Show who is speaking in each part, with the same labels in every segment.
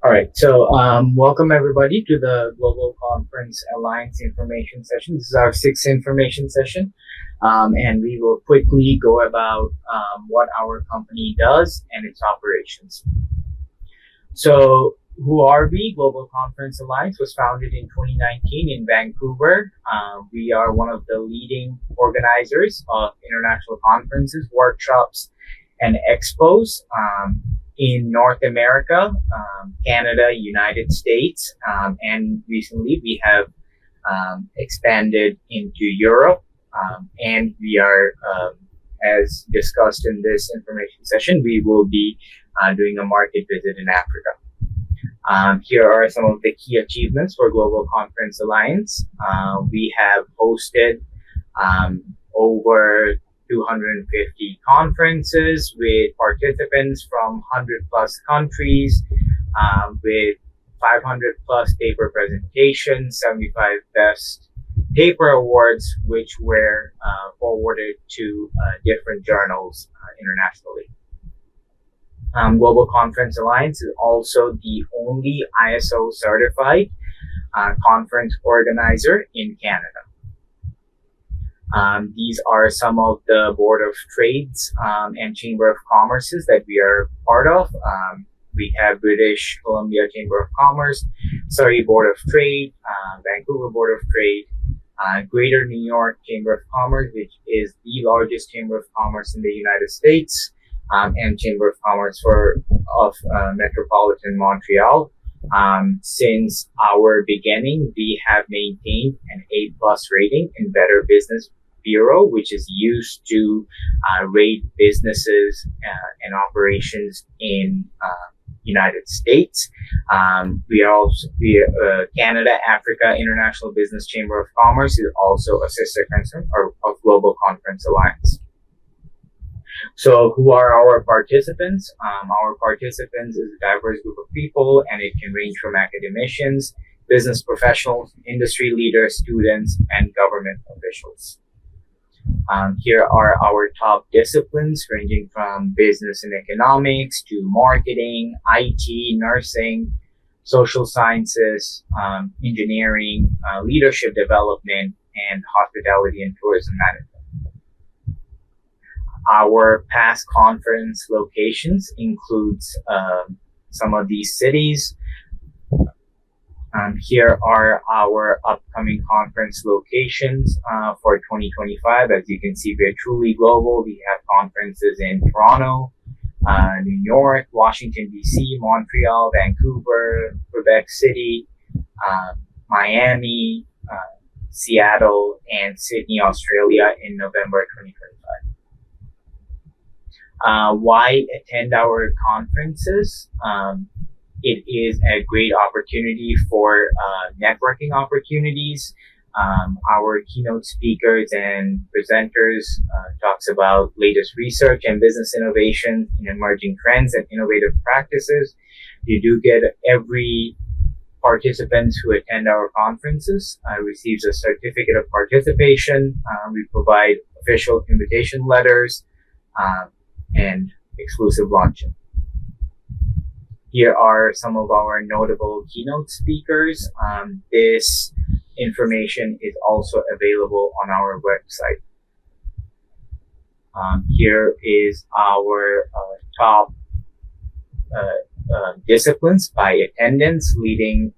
Speaker 1: All right, welcome everybody to the Global Conference Alliance information session. This is our sixth information session, and we will quickly go about what our company does and its operations. So, who are we? Global Conference Alliance was founded in 2019 in Vancouver. We are one of the leading organizers of international conferences, workshops, and expos. In North America, Canada, United States, and recently we have expanded into Europe, and we are, as discussed in this information session, we will be doing a market visit in Africa. Here are some of the key achievements for Global Conference Alliance. We have hosted over 250 conferences with participants from 100 plus countries, with 500 plus paper presentations, 75 best paper awards, which were forwarded to different journals internationally. Global Conference Alliance is also the only ISO certified conference organizer in Canada. These are some of the Board of Trades and Chamber of Commerces that we are part of. We have British Columbia Chamber of Commerce, Surrey Board of Trade, Vancouver Board of Trade, Greater New York Chamber of Commerce, which is the largest Chamber of Commerce in the United States, and Chamber of Commerce of Metropolitan Montreal. Since our beginning, we have maintained an A+ rating in Better Business Bureau, which is used to rate businesses and operations in United States. We are also Canada Africa International Business Chamber of Commerce is also a sister concern of Global Conference Alliance. So who are our participants? Our participants is a diverse group of people, and it can range from academicians, business professionals, industry leaders, students, and government officials. Here are our top disciplines, ranging from business and economics to marketing, IT, nursing, social sciences, engineering, leadership development, and hospitality and tourism management. Our past conference locations includes some of these cities. Here are our upcoming conference locations for 2025. As you can see, we're truly global. We have conferences in Toronto, New York, Washington, D.C., Montreal, Vancouver, Quebec City, Miami, Seattle, and Sydney, Australia in November 2025. Why attend our conferences? It is a great opportunity for networking opportunities. Our keynote speakers and presenters talks about latest research and business innovation in emerging trends and innovative practices. You do get every participant who attend our conferences receives a certificate of participation. We provide official invitation letters and exclusive luncheon. Here are some of our notable keynote speakers. This information is also available on our website. Here is our top disciplines by attendance, leading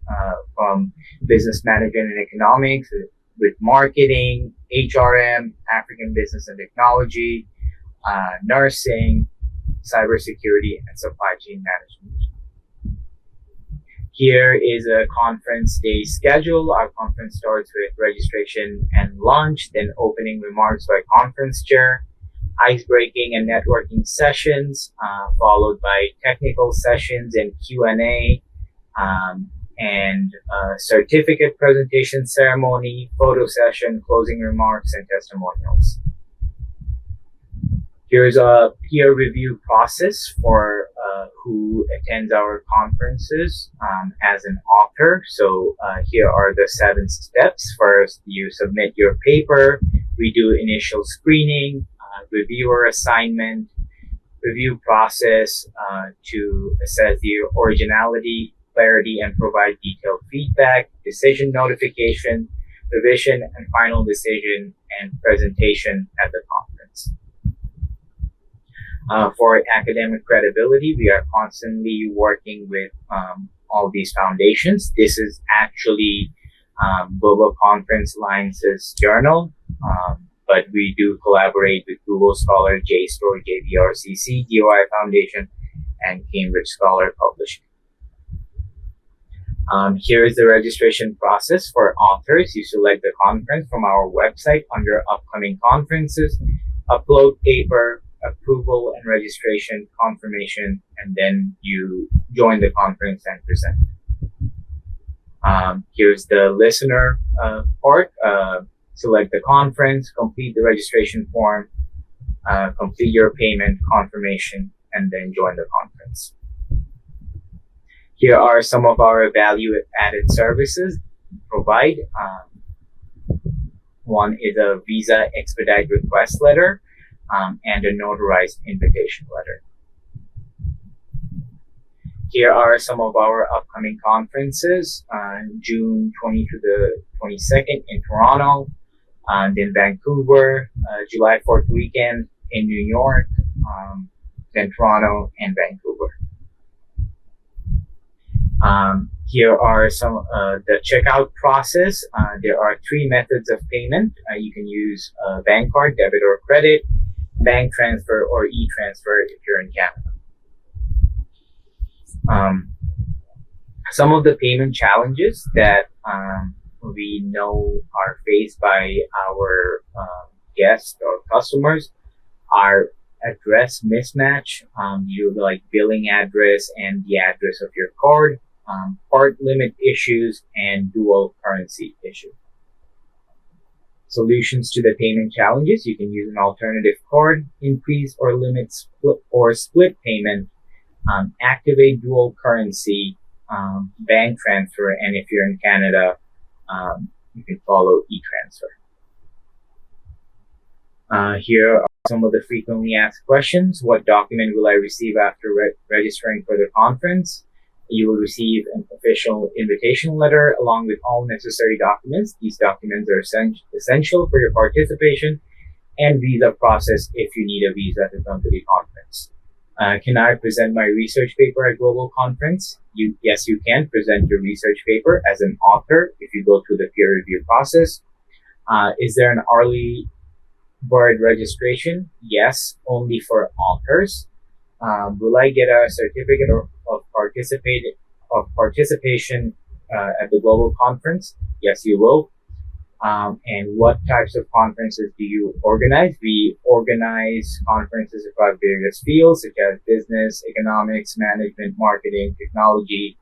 Speaker 1: from business management and economics, with marketing, HRM, African business and technology, nursing, cybersecurity, and supply chain management. Here is a conference day schedule. Our conference starts with registration and lunch, then opening remarks by conference chair, ice-breaking and networking sessions, followed by technical sessions and Q&A, and certificate presentation ceremony, photo session, closing remarks, and testimonials. Here's a peer review process for who attends our conferences as an author. So here are the 7 steps. First, you submit your paper. We do initial screening, reviewer assignment, review process to assess the originality clarity and provide detailed feedback, decision notification, revision, and final decision and presentation at the conference. For academic credibility, we are constantly working with all these foundations. This is actually Global Conference Alliance's journal, but we do collaborate with Google Scholar, JSTOR, JVRCC, DOI Foundation, and Cambridge Scholar Publishing. Here is the registration process for authors. You select the conference from our website under upcoming conferences, upload paper, approval and registration confirmation, and then you join the conference and present. Here's the listener part. Select the conference, complete the registration form, complete your payment confirmation, and then join the conference. Here are some of our value-added services we provide. One is a visa expedite request letter and a notarized invitation letter. Here are some of our upcoming conferences, June 20 to the 22nd in Toronto, and in Vancouver, July 4th weekend in New York, then Toronto and Vancouver. Here are some the checkout process. There are 3 methods of payment. You can use bank card, debit or credit, bank transfer, or e-transfer if you're in Canada. Some of the payment challenges that we know are faced by our guests or customers are address mismatch, like billing address and the address of your card, part limit issues, and dual currency issue. Solutions to the payment challenges: you can use an alternative card, increase or limit split payment, activate dual currency, bank transfer, and if you're in Canada, you can follow e-transfer. Here are some of the frequently asked questions. What document will I receive after registering for the conference? You will receive an official invitation letter along with all necessary documents. These documents are essential for your participation and visa process if you need a visa to come to the conference. Can I present my research paper at Global Conference? Yes, you can present your research paper as an author if you go through the peer review process. Is there an early bird registration? Yes, only for authors. Will I get a certificate of participation at the Global Conference? Yes, you will. And what types of conferences do you organize? We organize conferences across various fields such as business, economics, management, marketing, technology,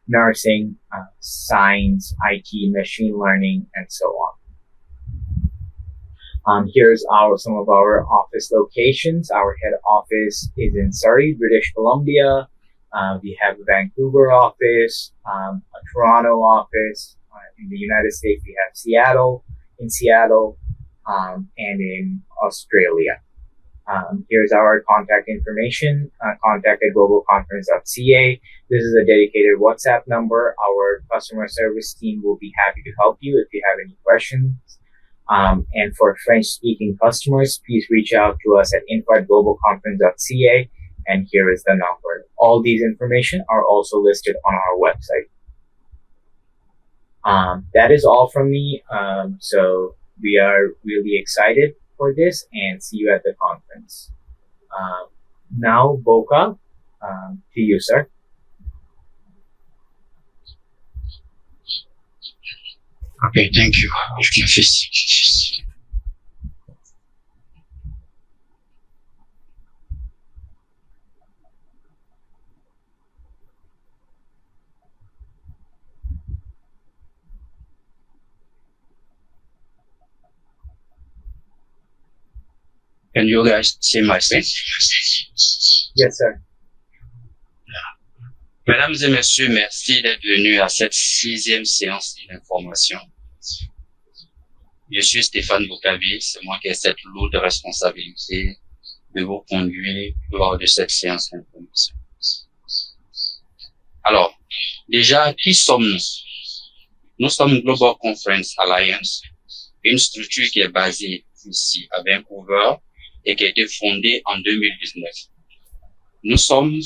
Speaker 1: nursing, science, IT, machine learning, and so on. Here's some of our office locations. Our head office is in Surrey, British Columbia. We have a Vancouver office, a Toronto office. In the United States, we have Seattle, and in Australia. Here's our contact information, contact at globalconference.ca. This is a dedicated WhatsApp number. Our customer service team will be happy to help you if you have any questions. And for French-speaking customers, please reach out to us at info@globalconference.ca, and here is the number. All these information are also listed on our website. That is all from me. So we are really excited for this and see you at the conference. Now, Boca, to you, sir.
Speaker 2: Okay, thank you. Can you guys see my screen?
Speaker 1: Yes, sir.
Speaker 2: Mesdames et messieurs, merci d'être venus à cette 6e séance d'information. Je suis Stéphane Boukavi, c'est moi qui ai cette lourde responsabilité de vous conduire lors de cette séance d'information. Alors, Déjà, qui sommes-nous? Nous sommes Global Conference Alliance, une structure qui est basée ici à Vancouver et qui a été fondée en 2019. Nous sommes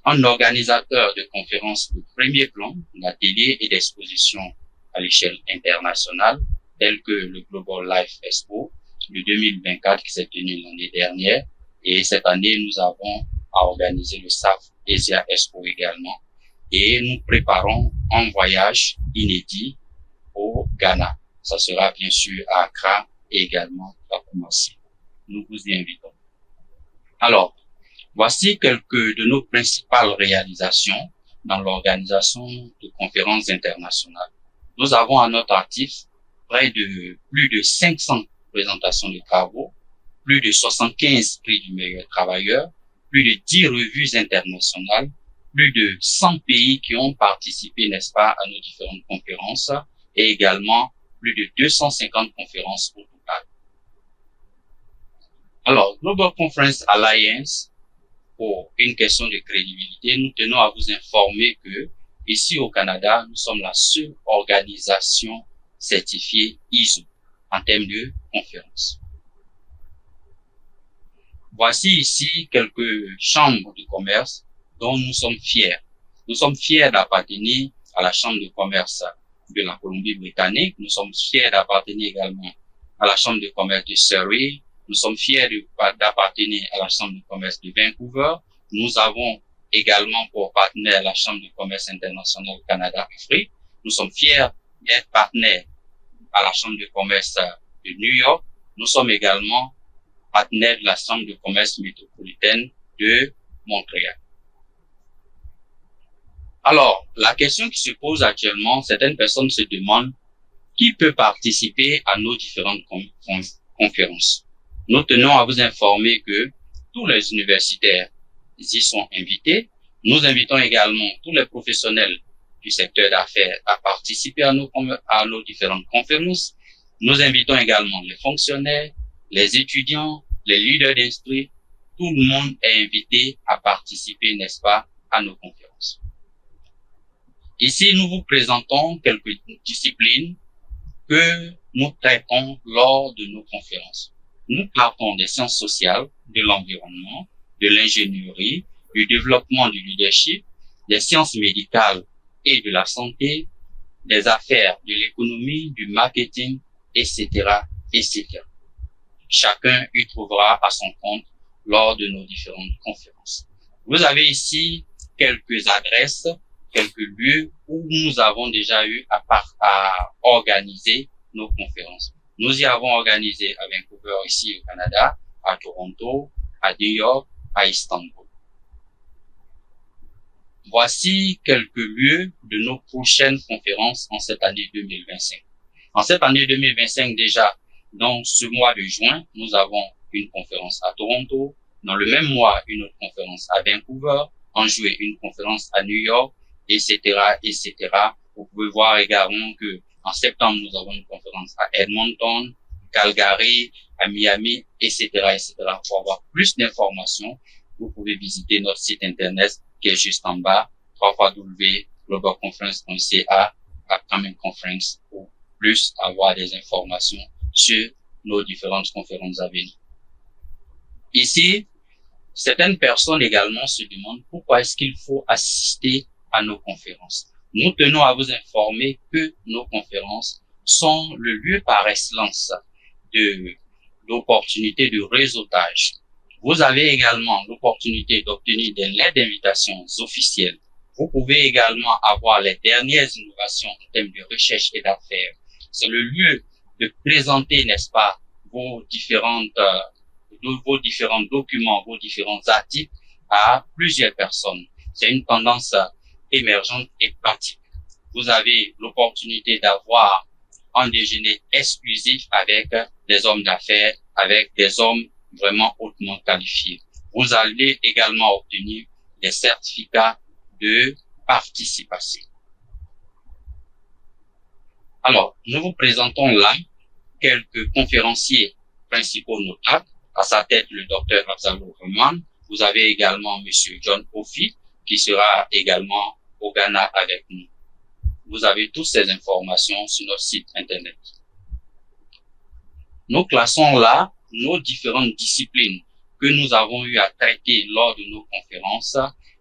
Speaker 2: un organisateur de conférences de premier plan, d'ateliers et d'expositions à l'échelle internationale, telles que le Global Life Expo de 2024 qui s'est tenu l'année dernière. Et cette année, nous avons à organiser le SAF Asia Expo également. Et nous préparons un voyage inédit au Ghana. Ça sera bien sûr à Accra et également à Kumasi. Nous vous y invitons. Alors, voici quelques de nos principales réalisations dans l'organisation de conférences internationales. Nous avons à notre actif plus de 500 présentations de travaux, plus de 75 prix du meilleur travailleur, plus de 10 revues internationales, plus de 100 pays qui ont participé, n'est-ce pas, à nos différentes conférences et également plus de 250 conférences au total. Alors, Global Conference Alliance, pour une question de crédibilité, nous tenons à vous informer que ici au Canada, nous sommes la seule organisation certifiée ISO en termes de conférences. Voici ici quelques chambres de commerce dont nous sommes fiers. Nous sommes fiers d'appartenir à la Chambre de commerce de la Colombie-Britannique. Nous sommes fiers d'appartenir également à la Chambre de commerce de Surrey. Nous sommes fiers d'appartenir à la Chambre de commerce de Vancouver. Nous avons également pour partenaire la Chambre de commerce internationale Canada-Afrique. Nous sommes fiers d'être partenaires à la Chambre de commerce de New York. Nous sommes également partenaires de la Chambre de commerce métropolitaine de Montréal. Alors, la question qui se pose actuellement, certaines personnes se demandent qui peut participer à nos différentes conférences. Nous tenons à vous informer que tous les universitaires y sont invités. Nous invitons également tous les professionnels du secteur d'affaires à participer à nos différentes conférences. Nous invitons également les fonctionnaires, les étudiants, les leaders d'industrie. Tout le monde est invité à participer, n'est-ce pas, à nos conférences. Ici, nous vous présentons quelques disciplines que nous traitons lors de nos conférences. Nous partons des sciences sociales, de l'environnement, de l'ingénierie, du développement du leadership, des sciences médicales et de la santé, des affaires, de l'économie, du marketing, etc., etc. Chacun y trouvera à son compte lors de nos différentes conférences. Vous avez ici quelques adresses, quelques lieux où nous avons déjà eu à organiser nos conférences. Nous y avons organisé à Vancouver, ici au Canada, à Toronto, à New York, à Istanbul. Voici quelques lieux de nos prochaines conférences en cette année 2025. En cette année 2025 déjà, dans ce mois de juin, nous avons une conférence à Toronto. Dans le même mois, une autre conférence à Vancouver. En juillet, une conférence à New York, etc., etc. Vous pouvez voir également que en septembre, nous avons une conférence à Edmonton, Calgary, à Miami, etc., etc. Pour avoir plus d'informations, vous pouvez visiter notre site internet qui est juste en bas, www.globalconference.ca, Upcoming Conference, pour plus avoir des informations sur nos différentes conférences à venir. Ici, certaines personnes également se demandent pourquoi est-ce qu'il faut assister à nos conférences. Nous tenons à vous informer que nos conférences sont le lieu par excellence d'opportunités de réseautage. Vous avez également l'opportunité d'obtenir des lettres d'invitation officielles. Vous pouvez également avoir les dernières innovations en termes de recherche et d'affaires. C'est le lieu de présenter, n'est-ce pas, vos différents documents, vos différents articles à plusieurs personnes. C'est une tendance émergente et pratique. Vous avez l'opportunité d'avoir un déjeuner exclusif avec des hommes d'affaires, avec des hommes vraiment hautement qualifiés. Vous allez également obtenir des certificats de participation. Alors, nous vous présentons là quelques conférenciers principaux notables. À sa tête, le docteur Afzalou Rahman. Vous avez également monsieur John Ofi, qui sera également au Ghana avec nous. Vous avez toutes ces informations sur notre site internet. Nous classons là nos différentes disciplines que nous avons eu à traiter lors de nos conférences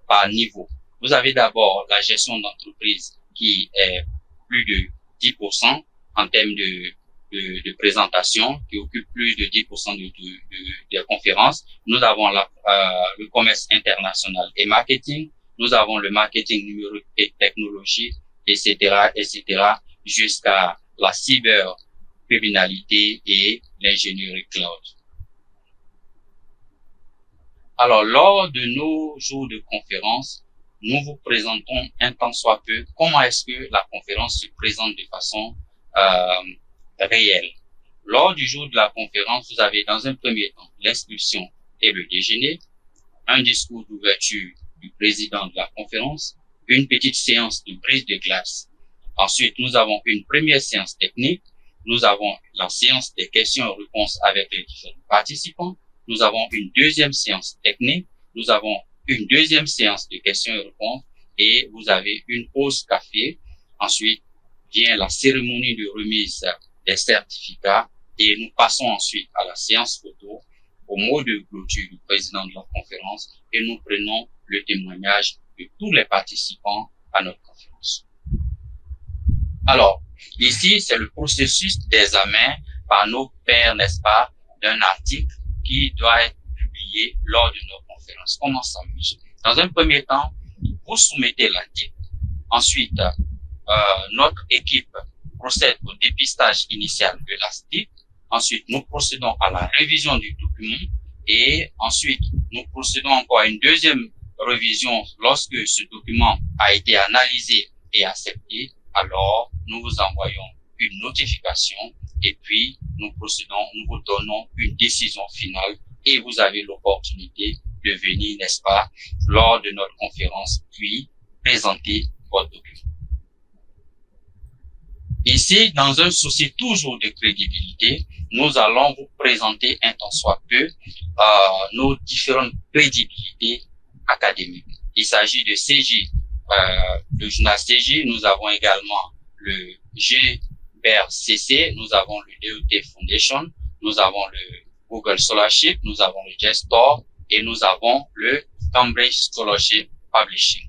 Speaker 2: par niveau. Vous avez d'abord la gestion d'entreprise qui est plus de 10% en termes de présentation, qui occupe plus de 10% des conférences. Nous avons le commerce international et marketing. Nous avons le marketing numérique et technologie, etc., jusqu'à la cybercriminalité et l'ingénierie cloud. Alors, lors de nos jours de conférence, nous vous présentons un tant soit peu comment est-ce que la conférence se présente de façon réelle. Lors du jour de la conférence, vous avez dans un premier temps l'inscription et le déjeuner, un discours d'ouverture du président de la conférence, une petite séance de brise de glace. Ensuite, nous avons une première séance technique, nous avons la séance des questions et réponses avec les différents participants, nous avons une deuxième séance technique, nous avons une deuxième séance de questions et réponses et vous avez une pause café. Ensuite vient la cérémonie de remise des certificats et nous passons ensuite à la séance photo au mot de clôture du président de la conférence et nous prenons le témoignage de tous les participants à notre conférence. Alors, ici, c'est le processus d'examen par nos pairs, n'est-ce pas, d'un article qui doit être publié lors de nos conférences. Comment ça marche? Dans un premier temps, vous soumettez l'article. Ensuite, notre équipe procède au dépistage initial de l'article. Ensuite, nous procédons à la révision du document et ensuite, nous procédons encore à une deuxième révision lorsque ce document a été analysé et accepté. Alors, nous vous envoyons une notification et puis nous vous donnons une décision finale et vous avez l'opportunité de venir, n'est-ce pas, lors de notre conférence, puis présenter votre document. Ici, dans un souci toujours de crédibilité, nous allons vous présenter un tant soit peu nos différentes crédibilités académiques. Il s'agit de CJ, le journal CJ, nous avons également le GBRCC, nous avons le DET Foundation, nous avons le Google Scholarship, nous avons le JSTOR et nous avons le Cambridge Scholarship Publishing.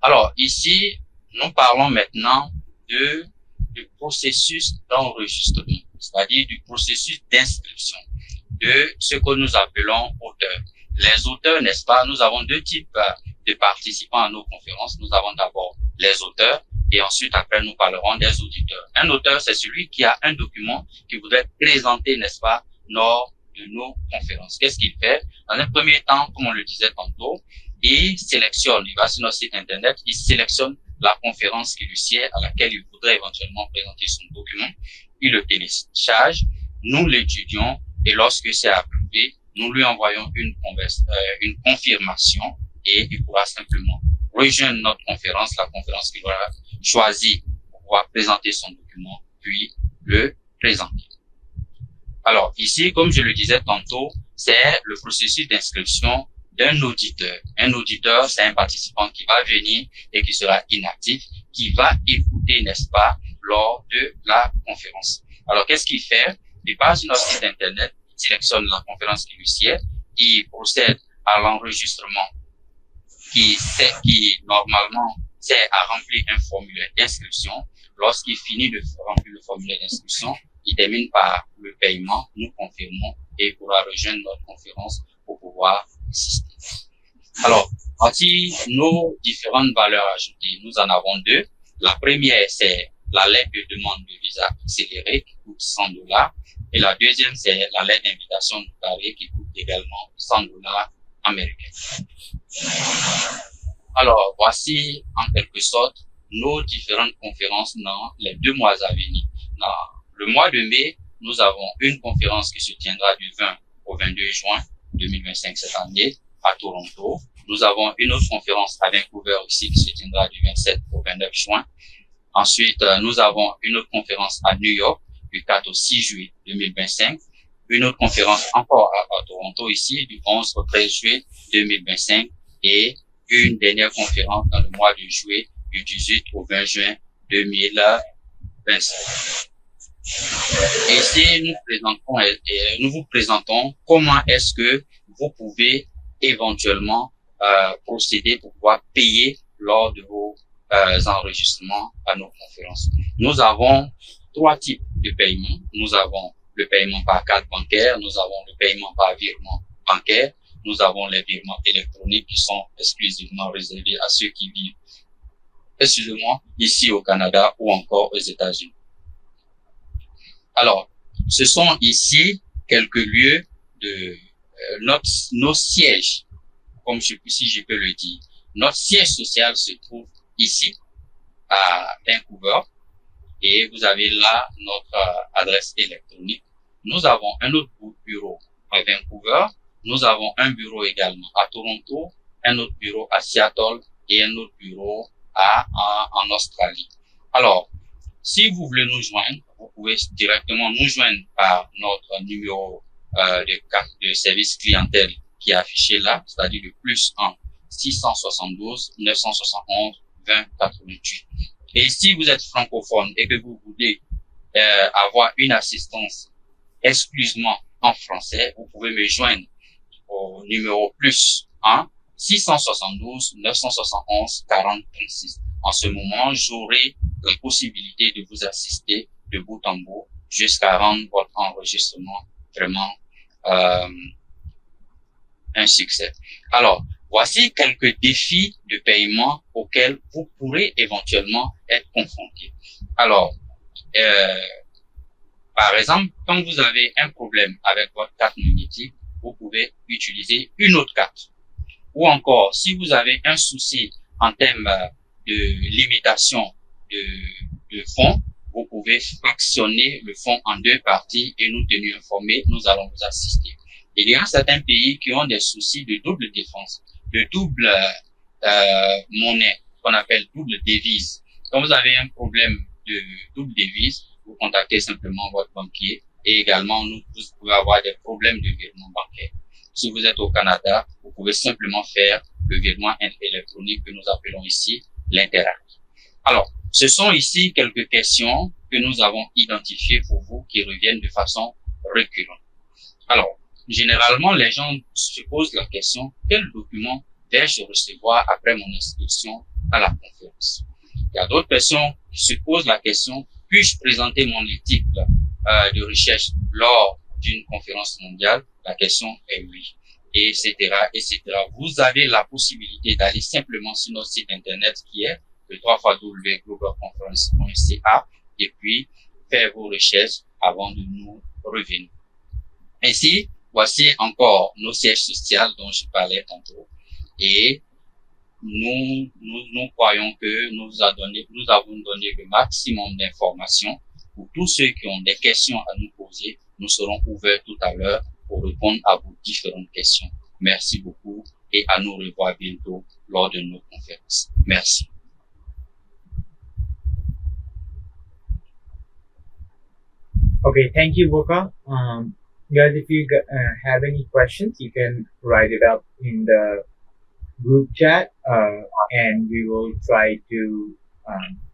Speaker 2: Alors ici, nous parlons maintenant du processus d'enregistrement, c'est-à-dire du processus d'inscription de ce que nous appelons auteurs. Les auteurs, n'est-ce pas, nous avons deux types de participants à nos conférences. Nous avons d'abord les auteurs et ensuite après nous parlerons des auditeurs. Un auteur, c'est celui qui a un document qui voudrait présenter, n'est-ce pas, lors de nos conférences. Qu'est-ce qu'il fait? Dans un premier temps, comme on le disait tantôt, il sélectionne, il va sur notre site internet, il sélectionne la conférence qui lui sied, à laquelle il voudrait éventuellement présenter son document. Il le télécharge, nous l'étudions et lorsque c'est approuvé, nous lui envoyons une confirmation et il pourra simplement rejoindre notre conférence, la conférence qu'il aura choisie pour pouvoir présenter son document, puis le présenter. Alors ici, comme je le disais tantôt, c'est le processus d'inscription d'un auditeur. Un auditeur, c'est un participant qui va venir et qui sera inactif, qui va écouter, n'est-ce pas, lors de la conférence. Alors, qu'est-ce qu'il fait? Il passe sur notre site internet, il sélectionne la conférence qui lui sied, il procède à l'enregistrement qui normalement c'est à remplir un formulaire d'inscription. Lorsqu'il finit de remplir le formulaire d'inscription, il termine par le paiement, nous confirmons et il pourra rejoindre notre conférence pour pouvoir assister. Alors, voici nos différentes valeurs ajoutées. Nous en avons deux. La première, c'est la lettre de demande de visa accélérée qui coûte $100. Et la deuxième, c'est la lettre d'invitation notariée qui coûte également $100 américains. Alors, voici en quelque sorte nos différentes conférences dans les 2 mois à venir. Dans le mois de mai, nous avons une conférence qui se tiendra du 20 au 22 juin 2025 cette année à Toronto. Nous avons une autre conférence à Vancouver aussi qui se tiendra du 27 au 29 juin. Ensuite, nous avons une autre conférence à New York du 4 au 6 juillet 2025. Une autre conférence encore à Toronto ici du 11 au 13 juillet 2025 et une dernière conférence dans le mois de juillet, du 18 au 20 juin 2025. Ici, nous vous présentons comment est-ce que vous pouvez éventuellement procéder pour pouvoir payer lors de vos enregistrements à nos conférences. Nous avons 3 types de paiements. Nous avons le paiement par carte bancaire, nous avons le paiement par virement bancaire, nous avons les virements électroniques qui sont exclusivement réservés à ceux qui vivent, excusez-moi, ici au Canada ou encore aux États-Unis. Alors, ce sont ici quelques lieux de nos sièges, comme si je peux le dire. Notre siège social se trouve ici, à Vancouver, et vous avez là notre adresse électronique. Nous avons un autre bureau à Vancouver, nous avons un bureau également à Toronto, un autre bureau à Seattle et un autre bureau en Australie. Alors, si vous voulez nous joindre, vous pouvez directement nous joindre par notre numéro de carte de service clientèle qui est affiché là, c'est-à-dire le +1 672 971 20 88. Et si vous êtes francophone et que vous voulez avoir une assistance exclusivement en français, vous pouvez me joindre au numéro +1 672 971 40 36. En ce moment, j'aurai la possibilité de vous assister de bout en bout jusqu'à rendre votre enregistrement vraiment un succès. Alors, voici quelques défis de paiement auxquels vous pourrez éventuellement être confrontés. Alors, par exemple, quand vous avez un problème avec votre carte magnétique, vous pouvez utiliser une autre carte. Ou encore, si vous avez un souci en termes de limitation de fonds, vous pouvez fractionner le fonds en 2 parties et nous tenir informés, nous allons vous assister. Il y a certains pays qui ont des soucis de double défense, de double monnaie, qu'on appelle double devise. Quand vous avez un problème de double devise, vous contactez simplement votre banquier et également vous pouvez avoir des problèmes de virement bancaire. Si vous êtes au Canada, vous pouvez simplement faire le virement électronique que nous appelons ici l'Interact. Alors, ce sont ici quelques questions que nous avons identifiées pour vous qui reviennent de façon récurrente. Alors, généralement, les gens se posent la question, quel document vais-je recevoir après mon inscription à la conférence? Il y a d'autres personnes qui se posent la question, puis-je présenter mon article de recherche lors d'une conférence mondiale? La question est oui, etc., etc. Vous avez la possibilité d'aller simplement sur notre site internet qui est le www.globalconference.ca et puis faire vos recherches avant de nous revenir. Ainsi, voici encore nos sièges sociaux dont je parlais tantôt. Et nous croyons que nous avons donné le maximum d'informations pour tous ceux qui ont des questions à nous poser. Nous serons ouverts tout à l'heure pour répondre à vos différentes questions. Merci beaucoup et à nous revoir bientôt lors de nos conférences. Merci.
Speaker 1: Okay, thank you, Boka. Guys, if you have any questions, you can write it up in the group chat, and we will try to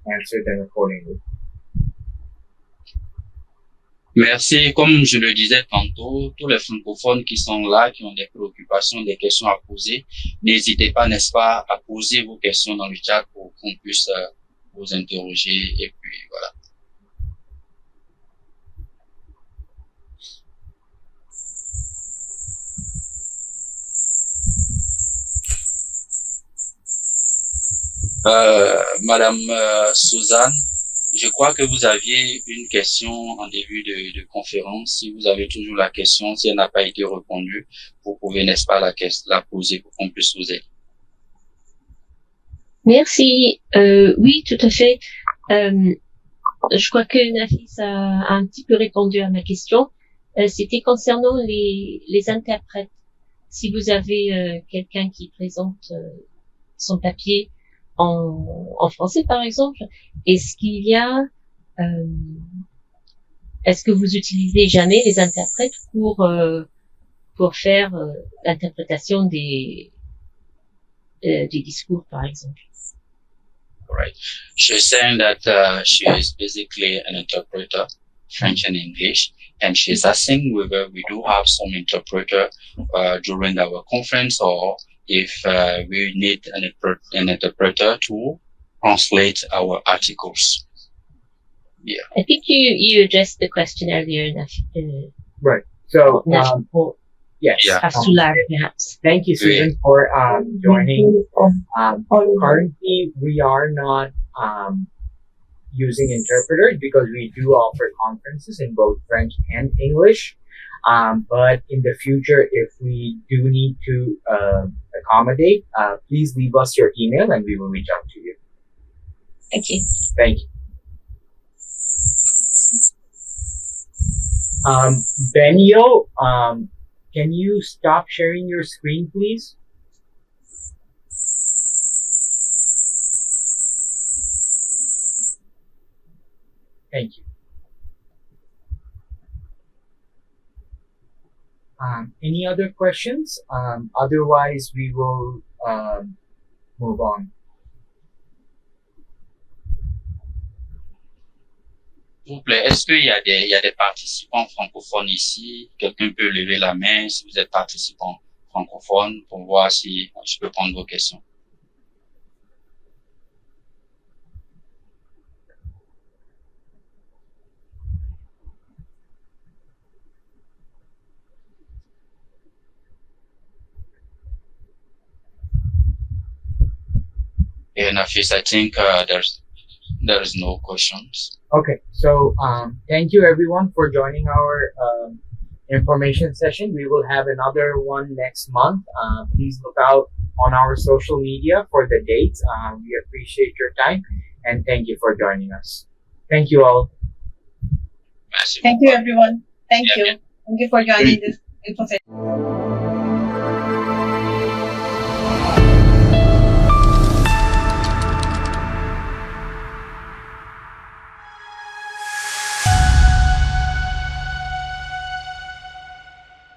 Speaker 1: answer them accordingly.
Speaker 2: Merci. Comme je le disais tantôt, tous les francophones qui sont là, qui ont des préoccupations, des questions à poser, n'hésitez pas, n'est-ce pas, à poser vos questions dans le chat pour qu'on puisse vous interroger et puis voilà. Madame Suzanne, je crois que vous aviez une question en début de conférence. Si vous avez toujours la question, si elle n'a pas été répondue, vous pouvez, n'est-ce pas, la poser pour qu'on puisse vous aider.
Speaker 3: Merci. Oui, tout à fait. Je crois que Nafis a un petit peu répondu à ma question. C'était concernant les interprètes. Si vous avez quelqu'un qui présente son papier en français, par exemple, est-ce que vous utilisez jamais les interprètes pour faire l'interprétation de des discours, par exemple.
Speaker 2: Right. She's saying that she is basically an interpreter, French and English, and she's asking whether we do have some interpreter during our conference, or if we need an interpreter to translate our articles. Yeah.
Speaker 3: I think you addressed the question earlier,
Speaker 1: Right. So, yes.
Speaker 2: Yeah.
Speaker 3: Afsular, perhaps.
Speaker 1: Thank you, Susan, for joining. Currently, we are not using interpreters because we do offer conferences in both French and English. But in the future, if we do need to accommodate, please leave us your email and we will reach out to you.
Speaker 3: Thank you.
Speaker 1: Thank you. Benio, can you stop sharing your screen, please? Thank you. Any other questions? Otherwise, we will move on.
Speaker 2: S'il vous plaît, est-ce qu'il y a des participants francophones ici? Quelqu'un peut lever la main si vous êtes participant francophone pour voir si je peux prendre vos questions. And Nafis, I think there is no questions.
Speaker 1: Okay, so thank you everyone for joining our information session. We will have another one next month. Please look out on our social media for the dates. We appreciate your time and thank you for joining us. Thank you all.
Speaker 2: Merci
Speaker 4: Thank you,
Speaker 2: beaucoup.
Speaker 4: everyone. Thank
Speaker 2: Yeah,
Speaker 4: you.
Speaker 2: yeah.
Speaker 4: Thank you for joining this info session.